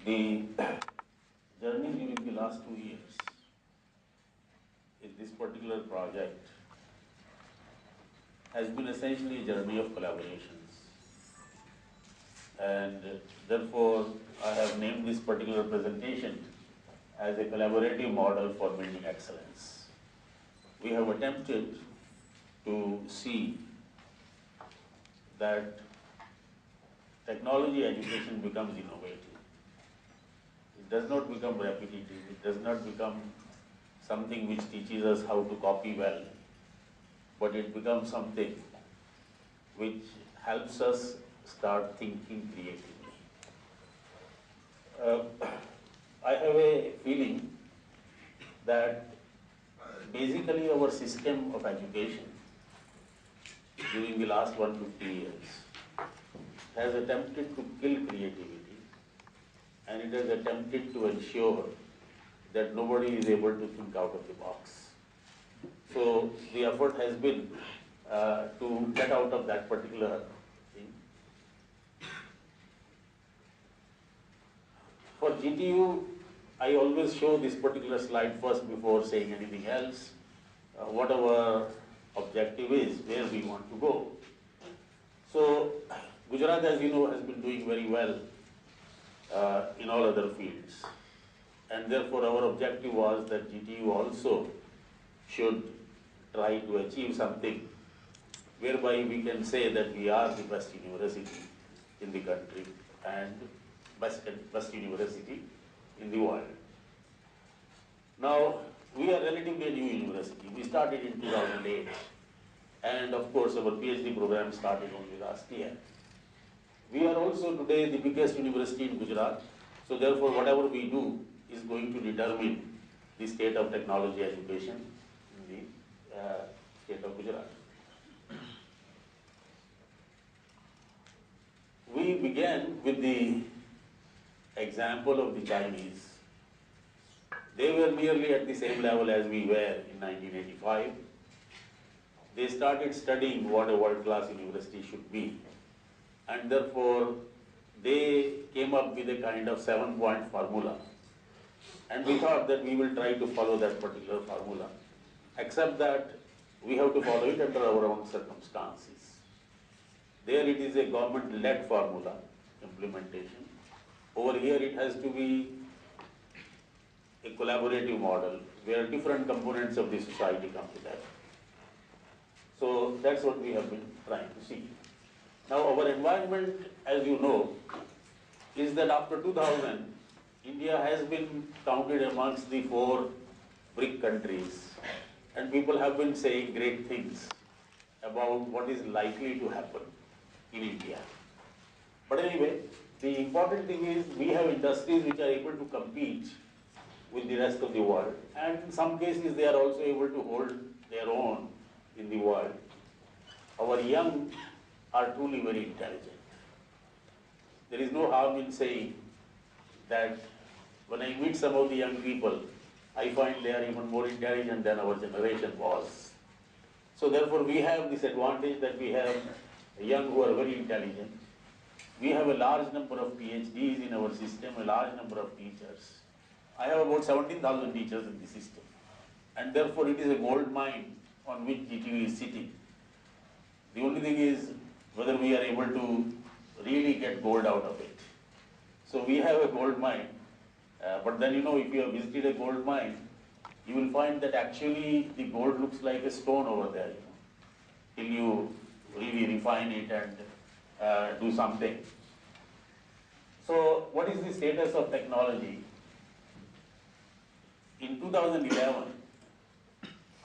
The journey during the last 2 years in this particular project has been essentially a journey of collaborations. And therefore, I have named this particular presentation as a collaborative model for building excellence. We have attempted to see that technology education becomes innovative. It does not become repetitive. It does not become something which teaches us how to copy well, but it becomes something which helps us start thinking creatively. I have a feeling that basically our system of education during the last 150 years has attempted to kill creativity, and it has attempted to ensure that nobody is able to think out of the box. So the effort has been to get out of that particular thing. For GTU, I always show this particular slide first before saying anything else. What our objective is, where we want to go. So Gujarat, as you know, has been doing very well in all other fields. And therefore our objective was that GTU also should try to achieve something whereby we can say that we are the best university in the country and best university in the world. Now, we are relatively a new university. We started in 2008. And of course, our PhD program started only last year. We are also today the biggest university in Gujarat. So therefore, whatever we do is going to determine the state of technology education in the state of Gujarat. We began with the example of the Chinese. They were nearly at the same level as we were in 1985. They started studying what a world-class university should be. And therefore, they came up with a kind of 7-point formula. And we thought that we will try to follow that particular formula, except that we have to follow it under our own circumstances. There it is a government-led formula, implementation. Over here it has to be a collaborative model where different components of the society come together. So that's what we have been trying to see. Now our environment, as you know, is that after 2000, India has been counted amongst the 4 BRIC countries, and people have been saying great things about what is likely to happen in India. But anyway, the important thing is we have industries which are able to compete with the rest of the world, and in some cases they are also able to hold their own in the world. Our young are truly very intelligent. There is no harm in saying that when I meet some of the young people, I find they are even more intelligent than our generation was. So therefore we have this advantage that we have young who are very intelligent. We have a large number of PhDs in our system, a large number of teachers. I have about 17,000 teachers in the system. And therefore it is a gold mine on which GTU is sitting. The only thing is whether we are able to really get gold out of it. So we have a gold mine, but then if you have visited a gold mine, you will find that actually the gold looks like a stone over there, till you really refine it and do something. So what is the status of technology? In 2011,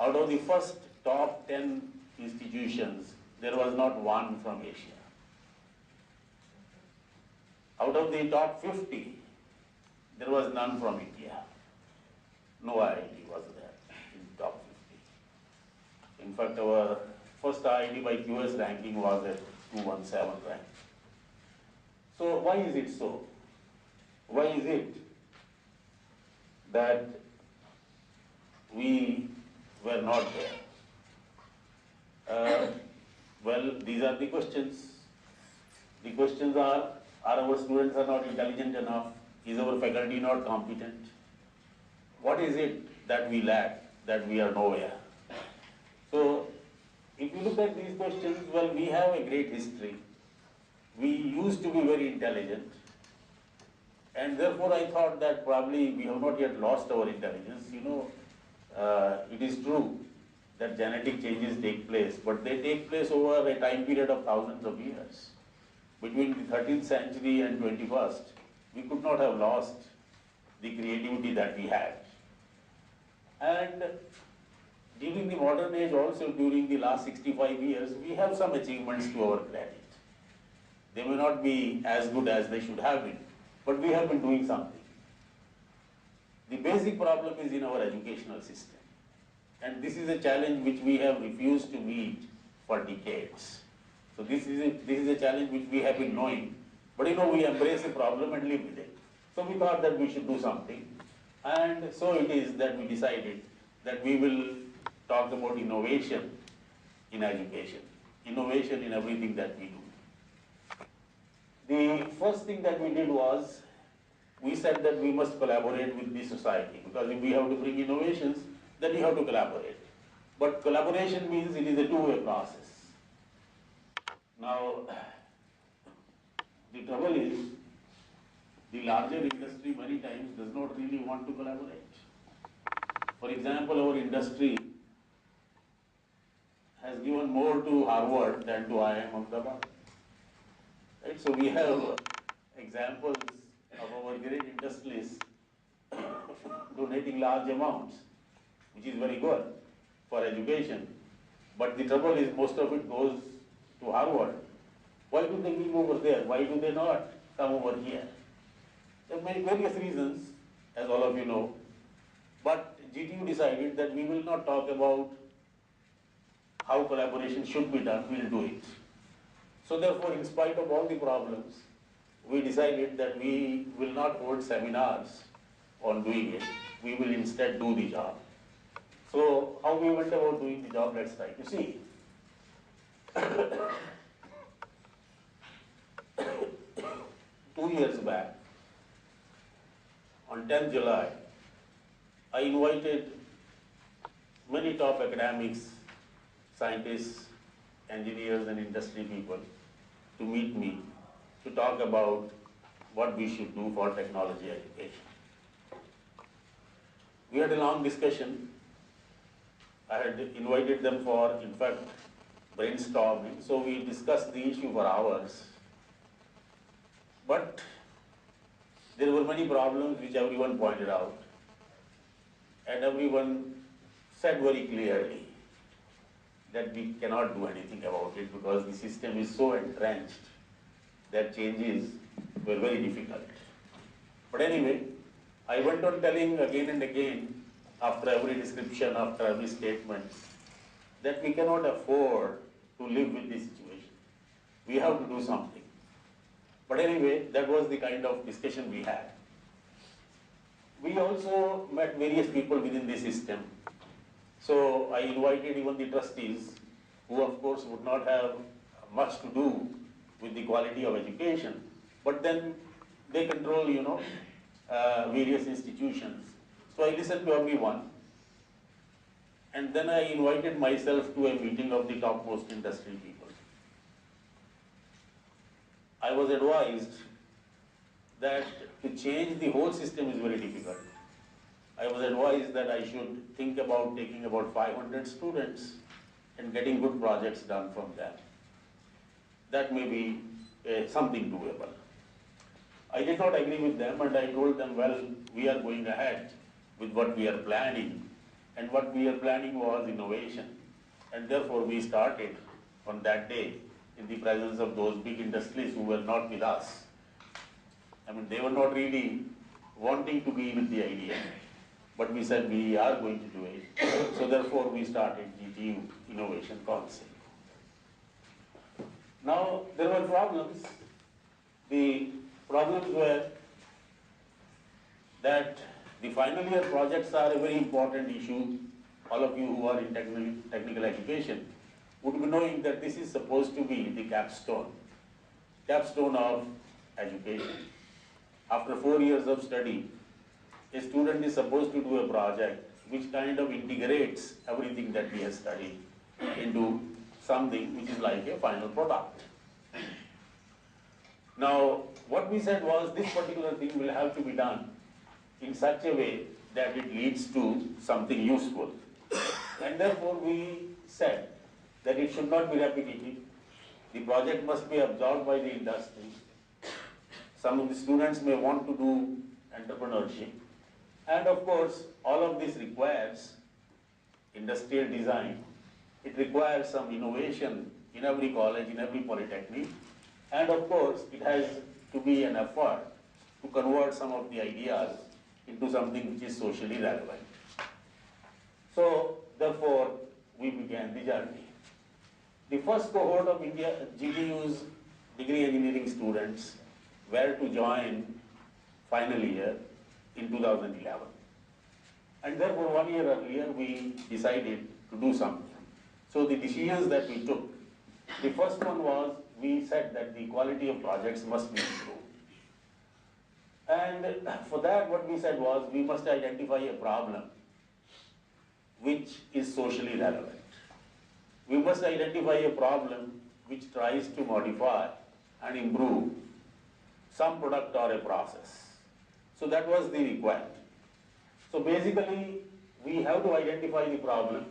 out of the first top 10 institutions, there was not one from Asia. Out of the top 50, there was none from India. No IIT was there in the top 50. In fact, our first IIT by QS ranking was at 217 rank. So why is it so? Why is it that we were not there? Well, these are the questions. The questions are our students are not intelligent enough? Is our faculty not competent? What is it that we lack, that we are nowhere? So, if you look at these questions, well, we have a great history. We used to be very intelligent, and therefore I thought that probably we have not yet lost our intelligence. It is true that genetic changes take place, but they take place over a time period of thousands of years. Between the 13th century and 21st, we could not have lost the creativity that we had. And during the modern age also, during the last 65 years, we have some achievements to our credit. They may not be as good as they should have been, but we have been doing something. The basic problem is in our educational system. And this is a challenge which we have refused to meet for decades. So this is a challenge which we have been knowing, but we embrace a problem and live with it. So we thought that we should do something. And so it is that we decided that we will talk about innovation in education, innovation in everything that we do. The first thing that we did was, we said that we must collaborate with the society, because if we have to bring innovations, then you have to collaborate. But collaboration means it is a two-way process. Now, the trouble is, the larger industry many times does not really want to collaborate. For example, our industry has given more to Harvard than to IIM Ahmedabad. Right? So we have examples of our great industrialists donating large amounts, which is very good for education. But the trouble is, most of it goes to Harvard. Why do they give over there? Why do they not come over here? There are various reasons, as all of you know. But GTU decided that we will not talk about how collaboration should be done, we will do it. So therefore, in spite of all the problems, we decided that we will not hold seminars on doing it. We will instead do the job. So how we went about doing the job, let's try to see. 2 years back, on 10th July, I invited many top academics, scientists, engineers and industry people to meet me to talk about what we should do for technology education. We had a long discussion. I had invited them for, in fact, brainstorming. So we discussed the issue for hours. But there were many problems which everyone pointed out. And everyone said very clearly that we cannot do anything about it because the system is so entrenched that changes were very difficult. But anyway, I went on telling again and again, after every description, after every statement, that we cannot afford to live with this situation. We have to do something. But anyway, that was the kind of discussion we had. We also met various people within the system. So I invited even the trustees, who of course would not have much to do with the quality of education, but then they control, various institutions. So I listened to everyone, and then I invited myself to a meeting of the topmost industry people. I was advised that to change the whole system is very difficult. I was advised that I should think about taking about 500 students and getting good projects done from them. That may be something doable. I did not agree with them, and I told them, well, we are going ahead with what we are planning, and what we are planning was innovation. And therefore we started on that day in the presence of those big industries who were not with us. I mean, they were not really wanting to be with the idea, but we said we are going to do it. So therefore we started GTU Innovation Council. Now, there were problems. The problems were that the final year projects are a very important issue. All of you who are in technical education would be knowing that this is supposed to be the capstone of education. after 4 years of study, a student is supposed to do a project which kind of integrates everything that he has studied into something which is like a final product. Now, what we said was this particular thing will have to be done in such a way that it leads to something useful. And therefore we said that it should not be repetitive. The project must be absorbed by the industry. Some of the students may want to do entrepreneurship. And of course, all of this requires industrial design. It requires some innovation in every college, in every polytechnic. And of course, it has to be an effort to convert some of the ideas into something which is socially relevant. So, therefore, we began the journey. The first cohort of GTU's degree engineering students were to join final year in 2011. And therefore, 1 year earlier, we decided to do something. So the decisions that we took, the first one was, we said that the quality of projects must be improved. And for that, what we said was, we must identify a problem which is socially relevant. We must identify a problem which tries to modify and improve some product or a process. So that was the requirement. So basically, we have to identify the problem,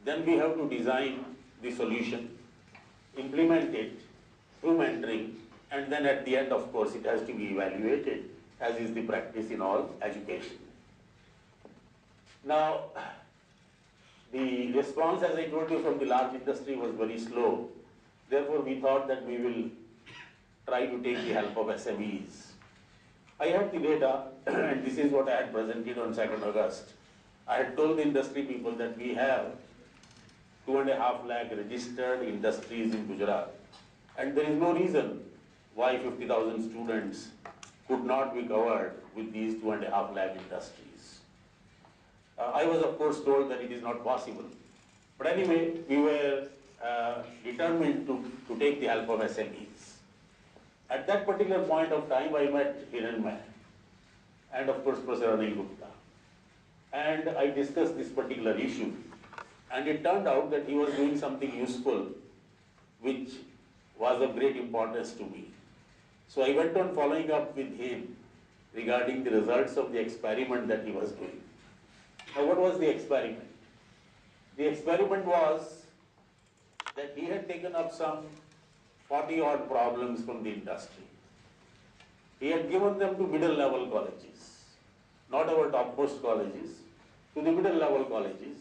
then we have to design the solution, implement it through mentoring, and then at the end, of course, it has to be evaluated, as is the practice in all education. Now, the response, as I told you, from the large industry was very slow. Therefore, we thought that we will try to take the help of SMEs. I had the data, and this is what I had presented on 2nd August. I had told the industry people that we have 2.5 lakh registered industries in Gujarat. And there is no reason why 50,000 students could not be covered with these 2.5 lakh industries. I was, of course, told that it is not possible. But anyway, we were determined to take the help of SMEs. At that particular point of time, I met Hiranmay and, of course, Professor Anil Gupta. And I discussed this particular issue. And it turned out that he was doing something useful, which was of great importance to me. So I went on following up with him regarding the results of the experiment that he was doing. Now, what was the experiment? The experiment was that he had taken up some 40-odd problems from the industry. He had given them to middle-level colleges, not our topmost colleges, to the middle-level colleges.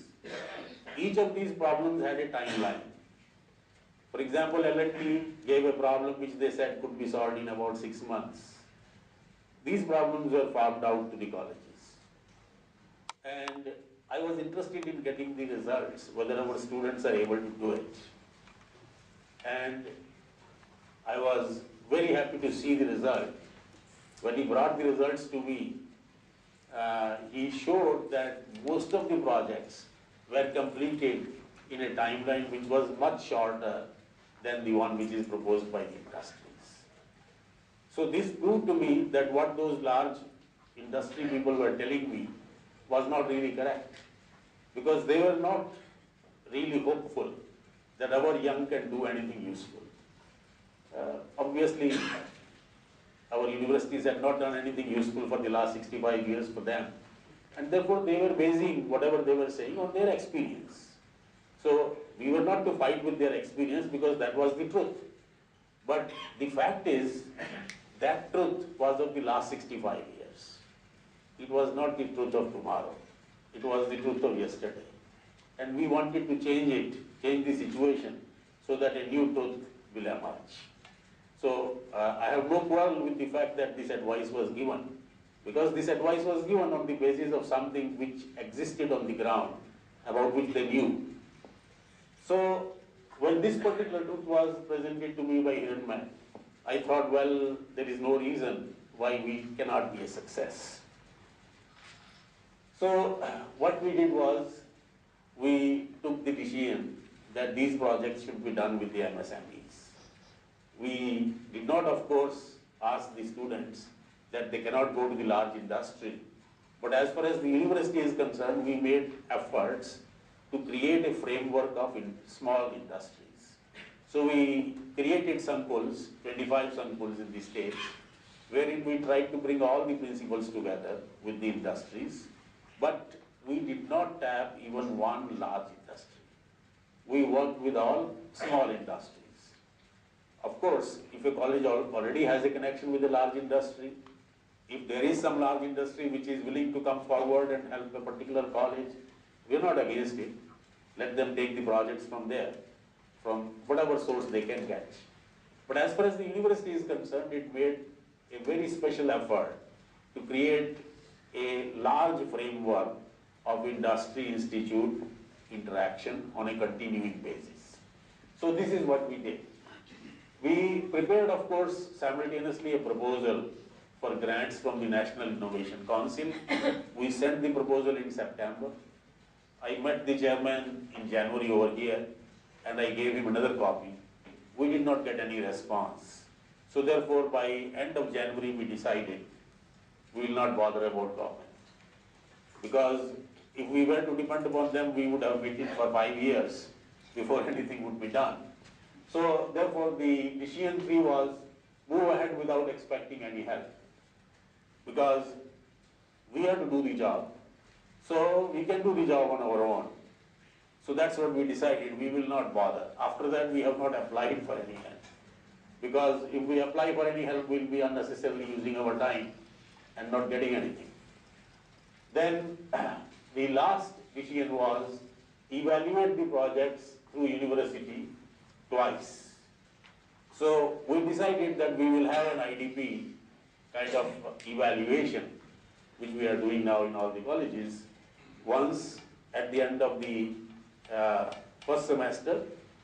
Each of these problems had a timeline. For example, L&T gave a problem which they said could be solved in about 6 months. These problems were farmed out to the colleges. And I was interested in getting the results, whether our students are able to do it. And I was very happy to see the result. When he brought the results to me, he showed that most of the projects were completed in a timeline which was much shorter than the one which is proposed by the industries. So this proved to me that what those large industry people were telling me was not really correct, because they were not really hopeful that our young can do anything useful. Obviously, our universities had not done anything useful for the last 65 years for them, and therefore they were basing whatever they were saying on their experience. So we were not to fight with their experience, because that was the truth. But the fact is, that truth was of the last 65 years. It was not the truth of tomorrow. It was the truth of yesterday. And we wanted to change it, change the situation, so that a new truth will emerge. So I have no quarrel with the fact that this advice was given, because this advice was given on the basis of something which existed on the ground, about which they knew. So when this particular truth was presented to me by Hiranmay, I thought, well, there is no reason why we cannot be a success. So what we did was, we took the decision that these projects should be done with the MSMEs. We did not, of course, ask the students that they cannot go to the large industry. But as far as the university is concerned, we made efforts to create a framework of small industries. So we created Sankulls, 25 Sankulls in the state, wherein we tried to bring all the principals together with the industries, but we did not tap even one large industry. We worked with all small industries. Of course, if a college already has a connection with a large industry, if there is some large industry which is willing to come forward and help a particular college, we're not against it. Let them take the projects from there, from whatever source they can get. But as far as the university is concerned, it made a very special effort to create a large framework of industry institute interaction on a continuing basis. So this is what we did. We prepared, of course, simultaneously a proposal for grants from the National Innovation Council. We sent the proposal in September. I met the chairman in January over here and I gave him another copy. We did not get any response. So therefore, by end of January, we decided we will not bother about government. Because if we were to depend upon them, we would have waited for 5 years before anything would be done. So therefore, the decision tree was move ahead without expecting any help. Because we have to do the job. So we can do the job on our own. So that's what we decided, we will not bother. After that, we have not applied for any help. Because if we apply for any help, we'll be unnecessarily using our time and not getting anything. Then the last decision was evaluate the projects through university twice. So we decided that we will have an IDP kind of evaluation, which we are doing now in all the colleges, once at the end of the first semester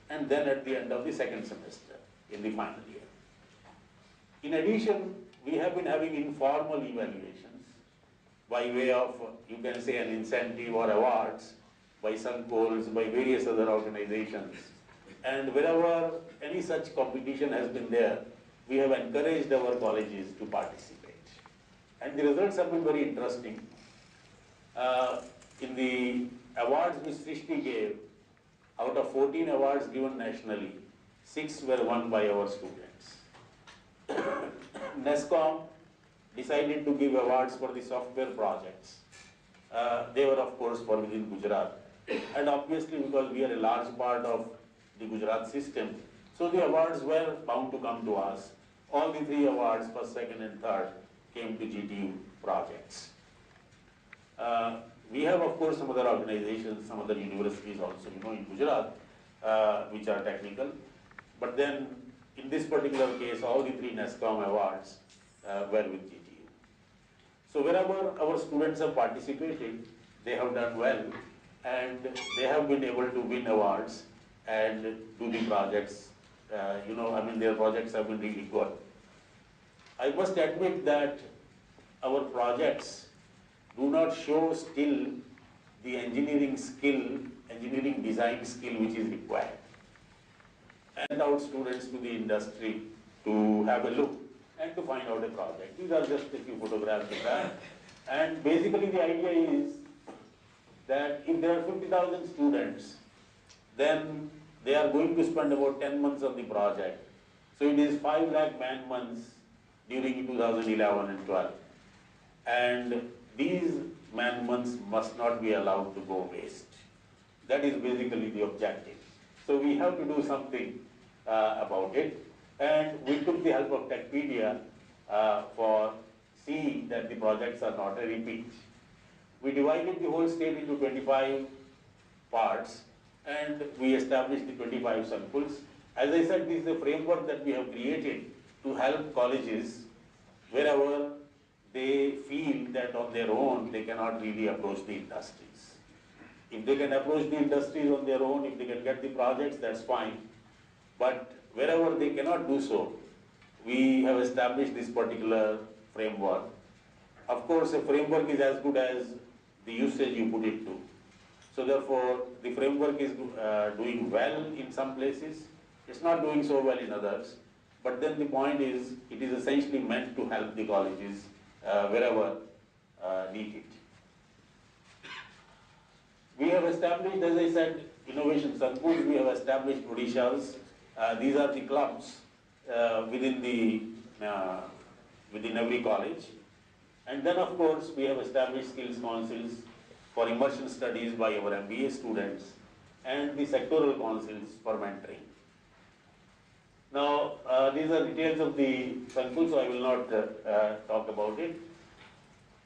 and then at the end of the second semester in the final year. In addition, we have been having informal evaluations by way of, you can say, an incentive or awards by Sankulls, by various other organizations. And wherever any such competition has been there, we have encouraged our colleges to participate. And the results have been very interesting. In the awards which Srishti gave, out of 14 awards given nationally, 6 were won by our students. NESCOM decided to give awards for the software projects. They were, of course, for within Gujarat. And obviously, because we are a large part of the Gujarat system, so the awards were bound to come to us. All the 3 awards, first, second, and third, came to GTU projects. We have, of course, some other organizations, some other universities also, in Gujarat, which are technical. But then, in this particular case, all the 3 NESCOM awards were with GTU. So wherever our students have participated, they have done well, and they have been able to win awards and do the projects. Their projects have been really good. I must admit that our projects do not show still the engineering skill, engineering design skill which is required. Send out students to the industry to have a look and to find out a project. These are just a few photographs of that. And basically the idea is that if there are 50,000 students, then they are going to spend about 10 months on the project. So it is 5 lakh man months during 2011 and 12. And these man months must not be allowed to go waste. That is basically the objective. So we have to do something about it. And we took the help of Techpedia for seeing that the projects are not a repeat. We divided the whole state into 25 parts and we established the 25 Sankulls. As I said, this is a framework that we have created to help colleges wherever they feel that on their own they cannot really approach the industries. If they can approach the industries on their own, if they can get the projects, that's fine. But wherever they cannot do so, we have established this particular framework. Of course, a framework is as good as the usage you put it to. So therefore, the framework is doing well in some places. It's not doing so well in others. But then the point is, it is essentially meant to help the colleges wherever needed. We have established, as I said, Innovation Sankuls. We have established Odishas. These are the clubs within every college. And then, of course, we have established skills councils for immersion studies by our MBA students and the sectoral councils for mentoring. Now, these are details of the Sankul, so I will not talk about it.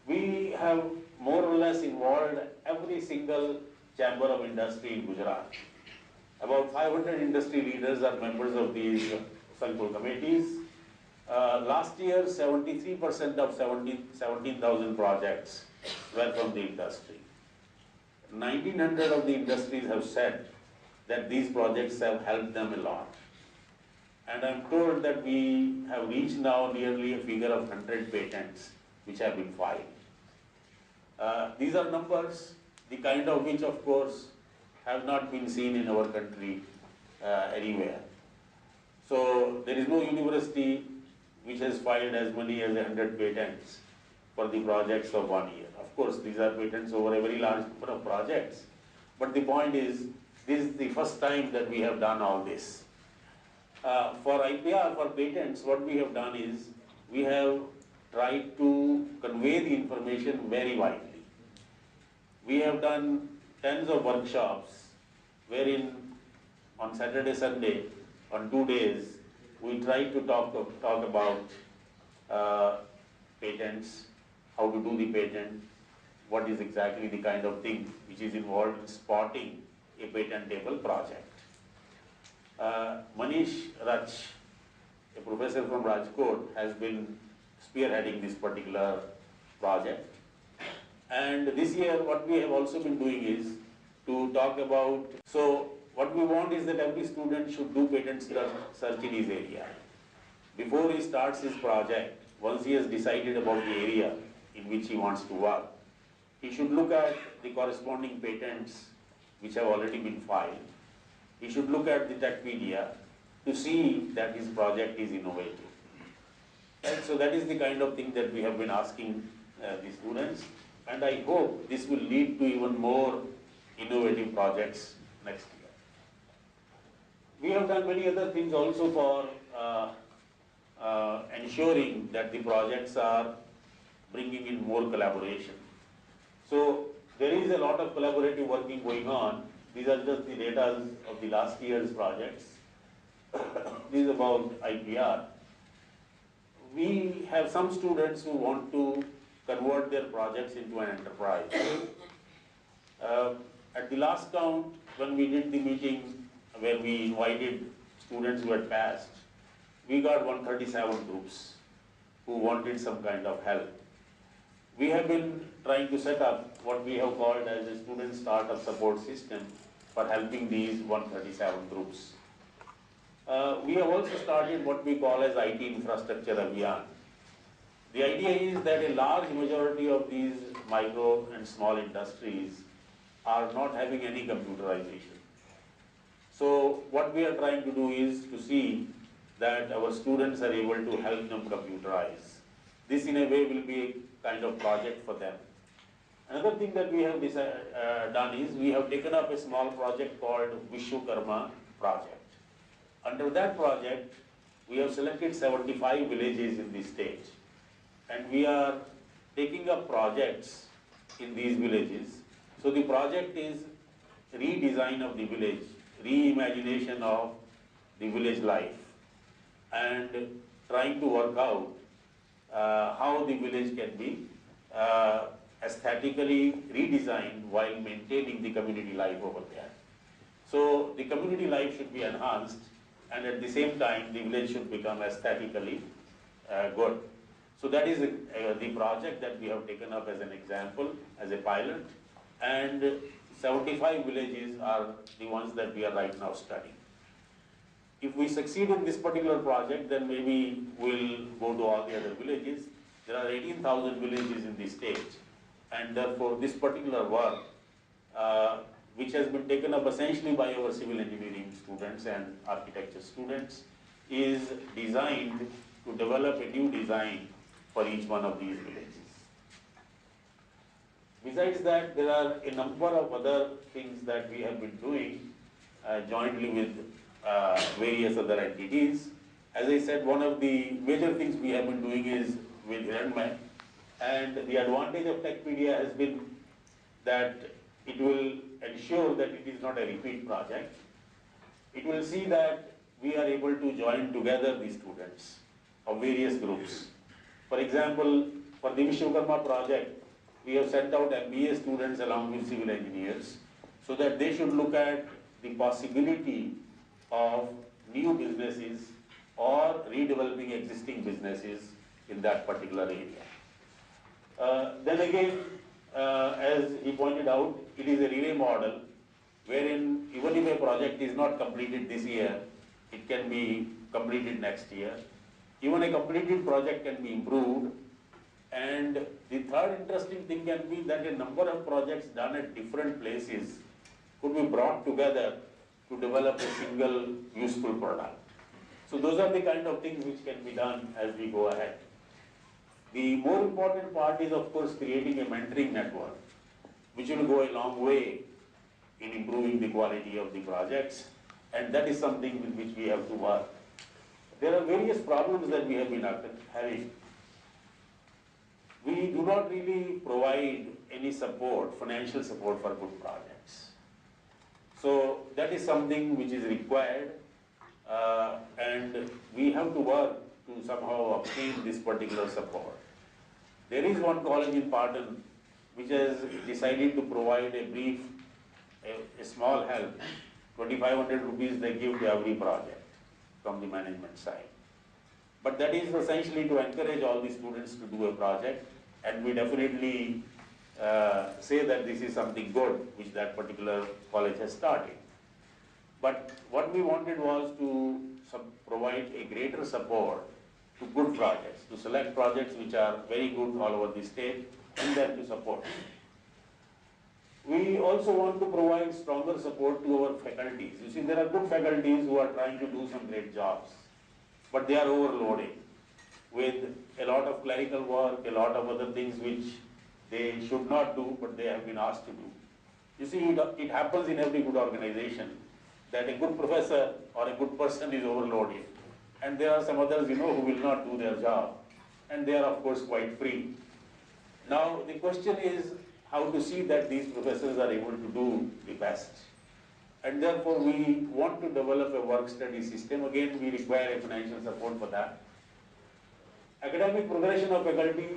We have more or less involved every single chamber of industry in Gujarat. About 500 industry leaders are members of these Sankul committees. Last year, 73% of 17,000 projects were from the industry. 1,900 of the industries have said that these projects have helped them a lot. And I'm told that we have reached now nearly a figure of 100 patents which have been filed. These are numbers, the kind of which, of course, have not been seen in our country anywhere. So there is no university which has filed as many as 100 patents for the projects of 1 year. Of course, these are patents over a very large number of projects. But the point is, this is the first time that we have done all this. For IPR, for patents, what we have done is, we have tried to convey the information very widely. We have done tens of workshops wherein on Saturday, Sunday, on 2 days, we try to talk about patents, how to do the patent, what is exactly the kind of thing which is involved in spotting a patentable project. Manish Rach, a professor from Rajkot, has been spearheading this particular project. And this year, what we have also been doing is to talk about, so what we want is that every student should do patent search in his area. Before he starts his project, once he has decided about the area in which he wants to work, he should look at the corresponding patents which have already been filed. He should look at the Techpedia to see that his project is innovative. And so that is the kind of thing that we have been asking the students, and I hope this will lead to even more innovative projects next year. We have done many other things also for ensuring that the projects are bringing in more collaboration. So there is a lot of collaborative working going on. These are just the data of the last year's projects. This is about IPR. We have some students who want to convert their projects into an enterprise. At the last count, when we did the meeting, where we invited students who had passed, we got 137 groups who wanted some kind of help. We have been trying to set up what we have called as a student startup support system for helping these 137 groups. We have also started what we call as IT infrastructure Abhiyan. The idea is that a large majority of these micro and small industries are not having any computerization. So what we are trying to do is to see that our students are able to help them computerize. This in a way will be a kind of project for them. Another thing that we have done is we have taken up a small project called Vishwakarma project. Under that project, we have selected 75 villages in the state, and we are taking up projects in these villages. So the project is redesign of the village, reimagination of the village life, and trying to work out how the village can be aesthetically redesigned while maintaining the community life over there. So the community life should be enhanced, and at the same time the village should become aesthetically good. So that is the project that we have taken up as an example, as a pilot, and 75 villages are the ones that we are right now studying. If we succeed in this particular project, then maybe we'll go to all the other villages. There are 18,000 villages in the state, and therefore this particular work, which has been taken up essentially by our civil engineering students and architecture students, is designed to develop a new design for each one of these villages. Besides that, there are a number of other things that we have been doing jointly with various other entities. As I said, one of the major things we have been doing is with Hiranmay, and the advantage of Techpedia has been that it will ensure that it is not a repeat project. It will see that we are able to join together the students of various groups. For example, for the Vishwakarma project, we have sent out MBA students along with civil engineers so that they should look at the possibility of new businesses or redeveloping existing businesses in that particular area. Then again, as he pointed out, it is a relay model wherein even if a project is not completed this year, it can be completed next year. Even a completed project can be improved. And the third interesting thing can be that a number of projects done at different places could be brought together to develop a single useful product. So those are the kind of things which can be done as we go ahead. The more important part is, of course, creating a mentoring network, which will go a long way in improving the quality of the projects, and that is something with which we have to work. There are various problems that we have been having. We do not really provide any support, financial support for good projects. So that is something which is required, and we have to work to somehow obtain this particular support. There is one college in Patan which has decided to provide a small help, 2,500 rupees they give to every project from the management side. But that is essentially to encourage all the students to do a project, and we definitely say that this is something good which that particular college has started. But what we wanted was to provide a greater support to good projects, to select projects which are very good all over the state, and then to support. We also want to provide stronger support to our faculties. You see, there are good faculties who are trying to do some great jobs, but they are overloaded with a lot of clerical work, a lot of other things which they should not do, but they have been asked to do. You see, it happens in every good organization that a good professor or a good person is overloaded, and there are some others, who will not do their job, and they are, of course, quite free. Now, the question is how to see that these professors are able to do the best. And therefore, we want to develop a work-study system. Again, we require a financial support for that. Academic progression of faculty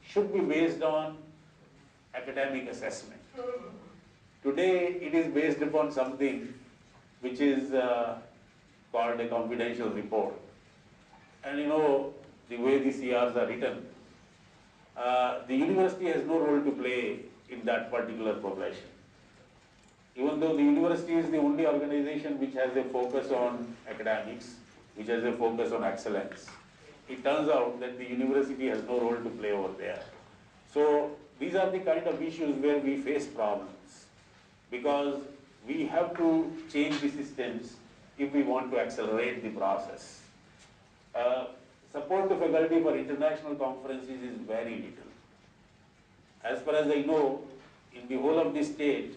should be based on academic assessment. Today, it is based upon something which is called a confidential report. And the way the CRs are written, the university has no role to play in that particular progression. Even though the university is the only organization which has a focus on academics, which has a focus on excellence, it turns out that the university has no role to play over there. So these are the kind of issues where we face problems, because we have to change the systems if we want to accelerate the process. Support to faculty for international conferences is very little. As far as I know, in the whole of the state,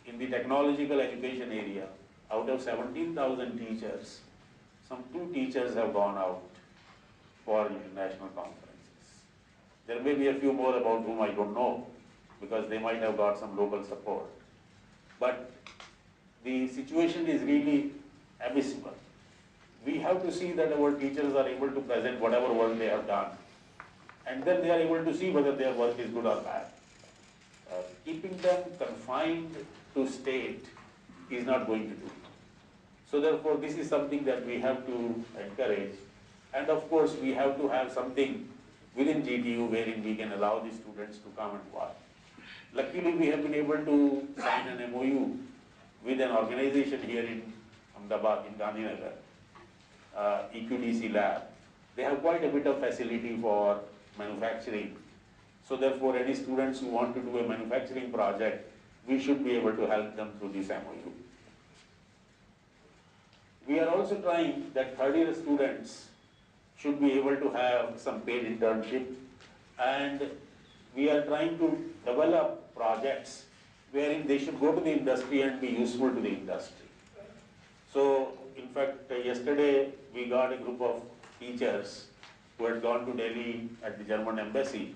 in the technological education area, out of 17,000 teachers, some 2 teachers have gone out for international conferences. There may be a few more about whom I don't know, because they might have got some local support. But the situation is really abysmal. We have to see that our teachers are able to present whatever work they have done, and then they are able to see whether their work is good or bad. Keeping them confined to state is not going to do. So therefore, this is something that we have to encourage. And of course, we have to have something within GTU wherein we can allow the students to come and work. Luckily, we have been able to sign an MOU with an organization here in Ahmedabad, in Gandhinagar, EQDC Lab. They have quite a bit of facility for manufacturing. So therefore, any students who want to do a manufacturing project, we should be able to help them through this MOU. We are also trying that third-year students should be able to have some paid internship, and we are trying to develop projects wherein they should go to the industry and be useful to the industry. So, in fact, yesterday we got a group of teachers who had gone to Delhi at the German embassy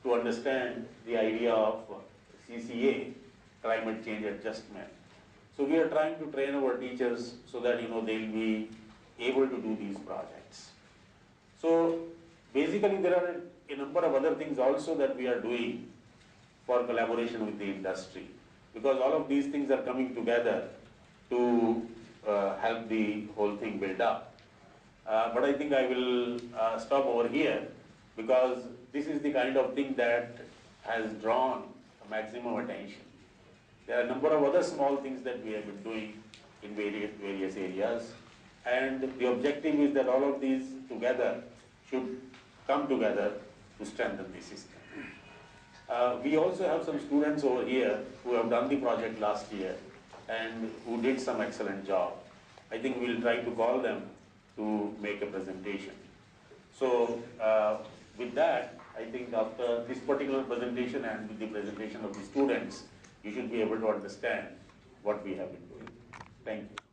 to understand the idea of CCA, climate change adjustment. So we are trying to train our teachers so that they'll be able to do these projects. So basically there are a number of other things also that we are doing for collaboration with the industry, because all of these things are coming together to help the whole thing build up. But I think I will stop over here, because this is the kind of thing that has drawn maximum attention. There are a number of other small things that we have been doing in various areas, and the objective is that all of these together should come together to strengthen the system. We also have some students over here who have done the project last year and who did some excellent job. I think we'll try to call them to make a presentation. So with that, I think after this particular presentation and with the presentation of the students, you should be able to understand what we have been doing. Thank you.